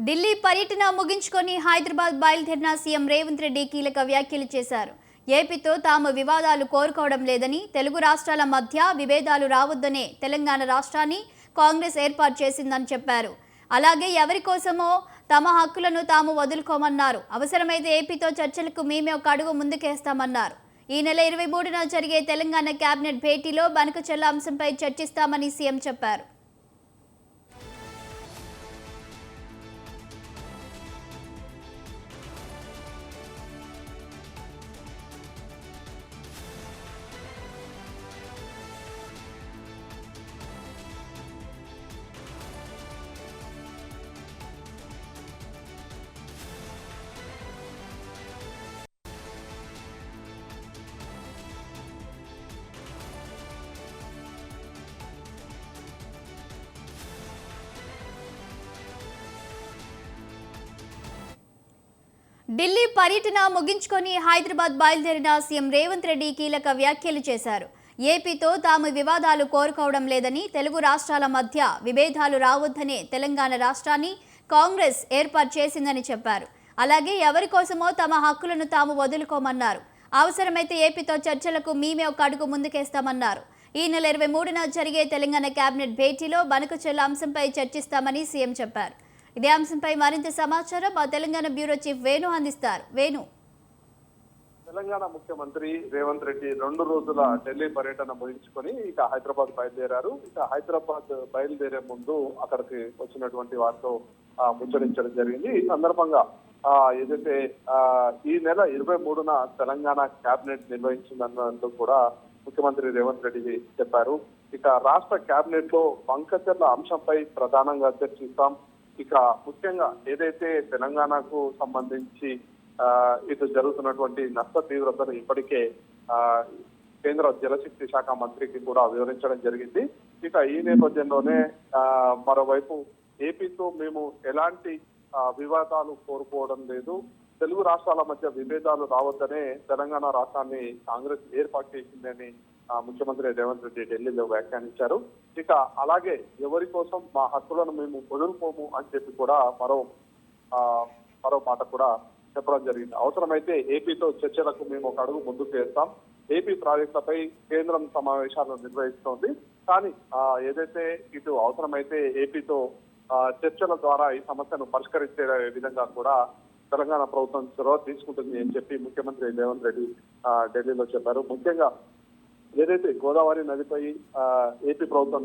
ఢిల్లీ పర్యటన ముగించుకొని హైదరాబాద్ బయలుదేరిన సీఎం రేవంత్ రెడ్డి కీలక వ్యాఖ్యలు చేశారు. ఏపీతో తాము వివాదాలు కోరుకోవడం లేదని, తెలుగు రాష్ట్రాల మధ్య విభేదాలు రావద్దనే తెలంగాణ రాష్ట్రాన్ని కాంగ్రెస్ ఏర్పాటు చేసిందని చెప్పారు. అలాగే ఎవరి కోసమో తమ హక్కులను తాము వదులుకోమన్నారు. అవసరమైతే ఏపీతో చర్చలకు మేమే ఒక అడుగు ముందుకేస్తామన్నారు. ఈ నెల 23న జరిగే తెలంగాణ కేబినెట్ భేటీలో బనకచెర్ల అంశంపై చర్చిస్తామని సీఎం చెప్పారు. ఢిల్లీ పర్యటన ముగించుకొని హైదరాబాద్ బయలుదేరిన సీఎం రేవంత్ రెడ్డి కీలక వ్యాఖ్యలు చేశారు. ఏపీతో తాము వివాదాలు కోరుకోవడం లేదని, తెలుగు రాష్ట్రాల మధ్య విభేదాలు రావద్దనే తెలంగాణ రాష్ట్రాన్ని కాంగ్రెస్ ఏర్పాటు చేసిందని చెప్పారు. అలాగే ఎవరి కోసమో తమ హక్కులను తాము వదులుకోమన్నారు. అవసరమైతే ఏపీతో చర్చలకు మేమే ఒక అడుగు ముందుకేస్తామన్నారు. ఈ నెల 23న జరిగే తెలంగాణ కేబినెట్ భేటీలో బనకచెర్ల అంశంపై చర్చిస్తామని సీఎం చెప్పారు. ఇదే అంశంపై మరింత సమాచారం మా తెలంగాణ బ్యూరో చీఫ్ వేణు అందిస్తారు. వేణు, తెలంగాణ ముఖ్యమంత్రి రేవంత్ రెడ్డి 2 రోజుల ఢిల్లీ పర్యటన ముగించుకొని ఇక హైదరాబాద్ బయలుదేరారు. ఇక హైదరాబాద్ బయలుదేరే ముందు అక్కడికి వచ్చినటువంటి వారితో ముచ్చరించడం జరిగింది. ఈ సందర్భంగా ఏదైతే ఈ నెల 23న తెలంగాణ కేబినెట్ నిర్వహించిందన్నట్టు కూడా ముఖ్యమంత్రి రేవంత్ రెడ్డి చెప్పారు. ఇక రాష్ట్ర కేబినెట్ లో బనకచెర్ల అంశంపై ప్రధానంగా చర్చిస్తాం. ఇక ముఖ్యంగా ఏదైతే తెలంగాణకు సంబంధించి ఇటు జరుగుతున్నటువంటి నష్ట తీవ్రతను ఇప్పటికే కేంద్ర జలశక్తి శాఖ మంత్రికి కూడా వివరించడం జరిగింది. ఇక ఈ నేపథ్యంలోనే మరోవైపు ఏపీతో మేము ఎలాంటి వివాదాలు కోరుకోవడం లేదు, తెలుగు రాష్ట్రాల మధ్య విభేదాలు రావద్దనే తెలంగాణ రాష్ట్రాన్ని కాంగ్రెస్ ఏర్పాటు చేసిందని ముఖ్యమంత్రి రేవంత్ రెడ్డి ఢిల్లీలో వ్యాఖ్యానించారు. ఇక అలాగే ఎవరి కోసం మా హక్కులను మేము వదులుకోము అని చెప్పి కూడా మరో మాట కూడా చెప్పడం జరిగింది. అవసరమైతే ఏపీతో చర్చలకు మేము ఒక అడుగు ముందుకు వేస్తాం. ఏపీ ప్రాజెక్టులపై కేంద్రం సమావేశాలు నిర్వహిస్తోంది. కానీ ఏదైతే ఇటు అవసరమైతే ఏపీతో చర్చల ద్వారా ఈ సమస్యను పరిష్కరించే విధంగా కూడా తెలంగాణ ప్రభుత్వం చొరవ తీసుకుంటుంది అని చెప్పి ముఖ్యమంత్రి రేవంత్ రెడ్డి ఢిల్లీలో చెప్పారు. ముఖ్యంగా ఏదైతే గోదావరి నదిపై ఏపీ ప్రభుత్వం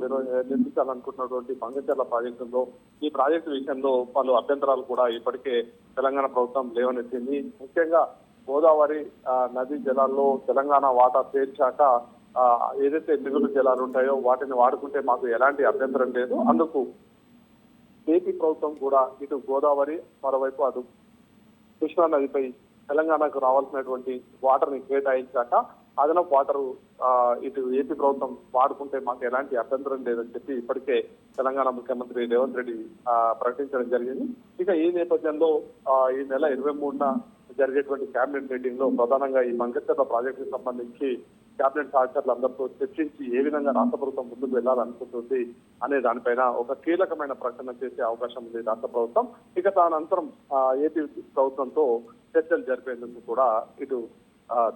నిర్మించాలనుకుంటున్నటువంటి బనకచెర్ల ప్రాజెక్టులో ఈ ప్రాజెక్టు విషయంలో పలు అభ్యంతరాలు కూడా ఇప్పటికే తెలంగాణ ప్రభుత్వం లేవనెత్తింది. ముఖ్యంగా గోదావరి నదీ జలాల్లో తెలంగాణ వాటా చేర్చాక ఏదైతే మిగులు జలాలు ఉంటాయో వాటిని వాడుకుంటే మాకు ఎలాంటి అభ్యంతరం లేదు. అందుకు ఏపీ ప్రభుత్వం కూడా ఇటు గోదావరి మరోవైపు అటు కృష్ణా నదిపై తెలంగాణకు రావాల్సినటువంటి వాటర్ ని కేటాయించాక అదనపు వాటర్ ఇటు ఏపీ ప్రభుత్వం వాడుకుంటే మాకు ఎలాంటి అభ్యంతరం లేదని చెప్పి ఇప్పటికే తెలంగాణ ముఖ్యమంత్రి రేవంత్ రెడ్డి ప్రకటించడం జరిగింది. ఇక ఈ నేపథ్యంలో ఈ నెల 23న జరిగేటువంటి కేబినెట్ మీటింగ్ లో ప్రధానంగా ఈ బనకచెర్ల ప్రాజెక్టుకు సంబంధించి కేబినెట్ సహచరులందరితో చర్చించి ఏ విధంగా రాష్ట్ర ప్రభుత్వం ముందుకు వెళ్లాలనుకుంటుంది అనే దానిపైన ఒక కీలకమైన ప్రకటన చేసే అవకాశం ఉంది రాష్ట్ర ప్రభుత్వం. ఇక దానంతరం ఏపీ ప్రభుత్వంతో చర్చలు జరిపేందుకు కూడా ఇటు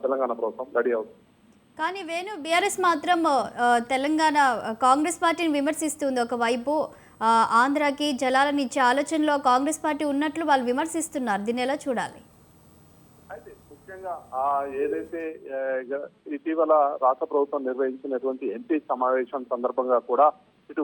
తెలంగాణ ప్రభుత్వం రెడీ అవుతుంది. కానీ వేణు, బీఆర్ఎస్ మాత్రం తెలంగాణ కాంగ్రెస్ పార్టీని విమర్శిస్తుంది. ఒకవైపు ఆంధ్రాకి జలాలను ఇచ్చే ఆలోచనలో కాంగ్రెస్ పార్టీ ఉన్నట్లు వాళ్ళు విమర్శిస్తున్నారు. దీన్ని ఎలా చూడాలి? అయితే ముఖ్యంగా ఏదైతే ఇటీవల రాష్ట్ర ప్రభుత్వం నిర్వహించినటువంటి ఎంపీ సమావేశం సందర్భంగా కూడా ఇటు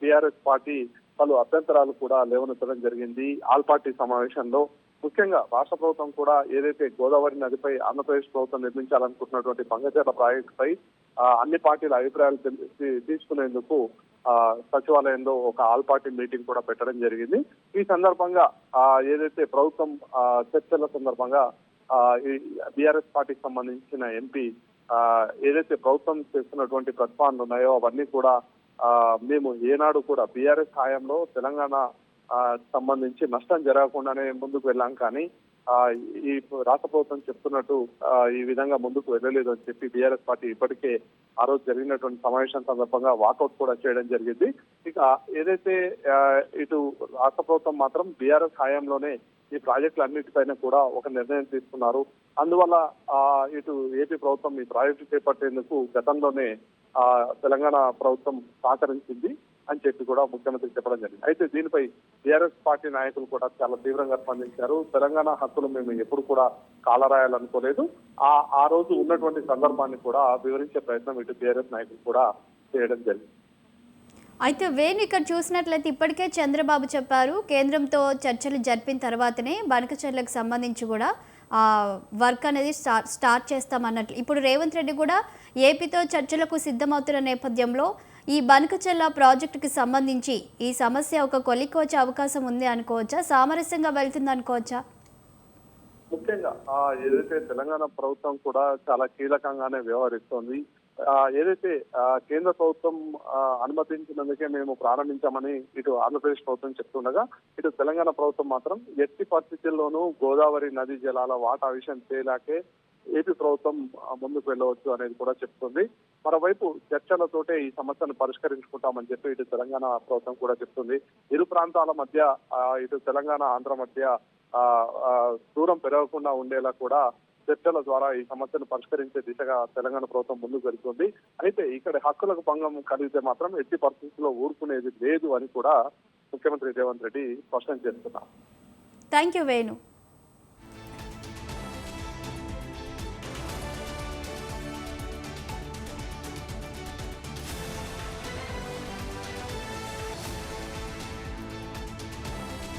బీఆర్ఎస్ పార్టీ పలు అభ్యంతరాలు కూడా లేవనెత్తడం జరిగింది. ఆల్ పార్టీ సమావేశంలో ముఖ్యంగా రాష్ట్ర ప్రభుత్వం కూడా ఏదైతే గోదావరి నదిపై ఆంధ్రప్రదేశ్ ప్రభుత్వం నిర్మించాలనుకుంటున్నటువంటి బనకచెర్ల ప్రాజెక్టుపై అన్ని పార్టీల అభిప్రాయాలు తీసుకునేందుకు సచివాలయంలో ఒక ఆల్ పార్టీ మీటింగ్ కూడా పెట్టడం జరిగింది. ఈ సందర్భంగా ఏదైతే ప్రభుత్వం చర్చల సందర్భంగా ఈ బీఆర్ఎస్ పార్టీకి సంబంధించిన ఎంపీ ఏదైతే ప్రభుత్వం చేస్తున్నటువంటి ప్రతిపాదనలు ఉన్నాయో అవన్నీ కూడా మేము ఏనాడు కూడా బీఆర్ఎస్ హయాంలో తెలంగాణ సంబంధించి నష్టం జరగకుండానే ముందుకు వెళ్ళాం. కానీ ఆ, ఈ రాష్ట్ర ప్రభుత్వం చెప్తున్నట్టు ఈ విధంగా ముందుకు వెళ్ళలేదు అని చెప్పి బీఆర్ఎస్ పార్టీ ఇప్పటికే ఆ రోజు జరిగినటువంటి సమావేశం సందర్భంగా వాకౌట్ కూడా చేయడం జరిగింది. ఇక ఏదైతే ఇటు రాష్ట్ర ప్రభుత్వం మాత్రం బీఆర్ఎస్ హయాంలోనే ఈ ప్రాజెక్టులన్నిటిపైన కూడా ఒక నిర్ణయం తీసుకున్నారు. అందువల్ల ఇటు ఏపీ ప్రభుత్వం ఈ ప్రాజెక్టు చేపట్టేందుకు గతంలోనే తెలంగాణ ప్రభుత్వం సహకరించింది అని చెప్పి కూడా ముఖ్యమంత్రి చెప్పడం జరిగింది. అయితే దీనిపై టీఆర్ఎస్ పార్టీ నాయకులు కూడా చాలా తీవ్రంగా స్పందించారు. తెలంగాణ హక్కులు మేము ఎప్పుడు కూడా కాలరాయాలనుకోలేదు. ఆ రోజు ఉన్నటువంటి సందర్భాన్ని కూడా వివరించే ప్రయత్నం ఇటు టీఆర్ఎస్ నాయకులు కూడా చేయడం జరిగింది. అయితే వేణు ఇక్కడ చూసినట్లయితే ఇప్పటికే చంద్రబాబు చెప్పారు కేంద్రంతో చర్చలు జరిపిన తర్వాతనే బనకచెర్లకు సంబంధించి కూడా వర్క్ అనేది స్టార్ట్ చేస్తామన్నట్లు. ఇప్పుడు రేవంత్ రెడ్డి కూడా ఏపీతో చర్చలకు సిద్ధమవుతున్న నేపథ్యంలో ఈ బనకచెర్ల ప్రాజెక్టుకి సంబంధించి ఈ సమస్య ఒక కొలిక్కి వచ్చే అవకాశం ఉంది అనుకోవచ్చా, సామరస్యంగా వెళ్తుంది అనుకోవచ్చా? ముఖ్యంగా ఏదైతే తెలంగాణ ప్రభుత్వం కూడా చాలా కీలకంగానే వ్యవహరిస్తోంది. ఏదైతే కేంద్ర ప్రభుత్వం అనుమతించినందుకే మేము ప్రారంభించామని ఇటు ఆంధ్రప్రదేశ్ ప్రభుత్వం చెప్తుండగా, ఇటు తెలంగాణ ప్రభుత్వం మాత్రం ఎట్టి పరిస్థితుల్లోనూ గోదావరి నదీ జలాల వాటా విషయం తేలాకే ఏపీ ప్రభుత్వం ముందుకు వెళ్ళవచ్చు అనేది కూడా చెప్తుంది. మరోవైపు చర్చలతోటే ఈ సమస్యను పరిష్కరించుకుంటామని చెప్పి ఇటు తెలంగాణ ప్రభుత్వం కూడా చెప్తుంది. ఇరు ప్రాంతాల మధ్య ఇటు తెలంగాణ ఆంధ్ర మధ్య దూరం పెరగకుండా ఉండేలా కూడా చర్చల ద్వారా ఈ సమస్యను పరిష్కరించే దిశగా తెలంగాణ ప్రభుత్వం ముందుకు వెళ్తుంది. అయితే ఇక్కడ హక్కులకు భంగం కలిగితే మాత్రం ఎట్టి పరిస్థితుల్లో ఊరుకునేది లేదు అని కూడా ముఖ్యమంత్రి రేవంత్ రెడ్డి స్పష్టం చేస్తున్నారు. Thank you Venu.